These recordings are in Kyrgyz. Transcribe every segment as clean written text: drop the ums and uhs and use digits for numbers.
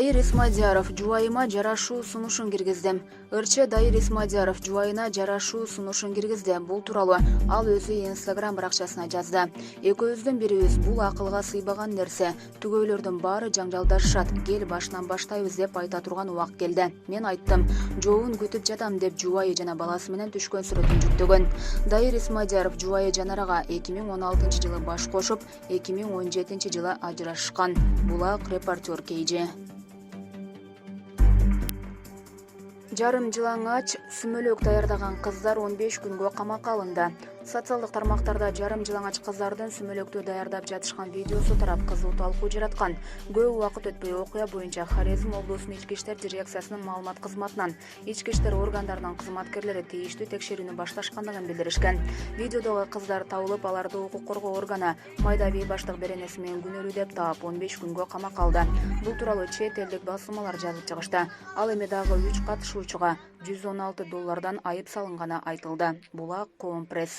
Дайыр Исмадияров жубайыма жарашуу сунушун киргизди. Ырчы Дайыр Исмадияров жубайына жарашуу сунушун киргизди. Бул тууралуу ал өзү Instagram баракчасына жазды. Экөөбүздүн бирибиз бул акылга сыйбаган нерсе. Түгөйлөрдүн баары жаңжалдашышат. Кел башынан баштайбыз деп айта турган убак келди. Мен айттым, жообун күтүп жатам деп жубайы жана баласы менен түшкөн сүрөтүн жүктөгөн. Дайыр Исмадияров жубайы Жанарага 2016-жылы баш кошуп, 2017-жылы ажырашкан. Булак репортер KG. Жарым жылаңач сүмөлөк даярдаган кыздар 15 күнгө камакка алынды. Социалдык тармактарда жарым жылаңач кыздардын сүмөлөктү даярдап жатышкан видеосу тарап кызуу талкуу жараткан. Көп убакыт өтпөй окуя боюнча Хорезм облусунун ички иштер дирекциясынын маалымат кызматынан ички иштер органдарынын кызматкерлери тийиштүү текшерүүнү башташкандыгын билдиришкен. Видеодогу кыздар табылып, аларды укук коргоо органы майдабий баштык беренеси менен күнөөлүү деп таап 15 күнгө камакка алды. Бул тууралуу чет элдик басылмалар жазып чыгышты. Ал эми дагы 3 катышуучуга $116 айып салынганы айтылды. Булак Коом пресс.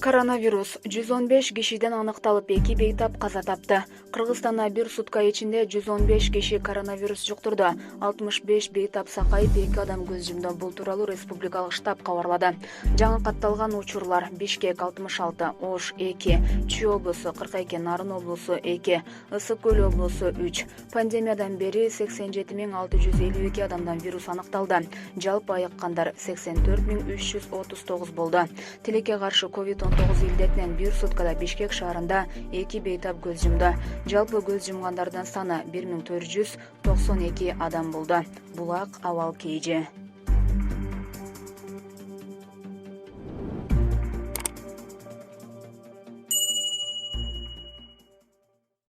Коронавирус 115 кишиден аныкталып, 2 бейтап каза тапты. Кыргызстанда бир сутка ичинде 115 киши коронавирус жуктурду. 65 бейтап сакайып, 2 адам көз жумду. Бул тууралуу республикалык штаб кабарлады. Жаңы катталган учурлар: Бишкек 66, Ош 2, Чүй облусу 42, Нарын облусу 2, Ысык көл облусу 3. Пандемиядан бери 87.652 адамдан вирус аныкталды. Жалпы айыккандар 84.339 болду. Тилекке каршы COVID-19 илдетинен бир суткада Бишкек шаарында 2 бейтап көз жумду. Жалпы көз жумгандардын саны 1492 адам болду. Булак Абал KG.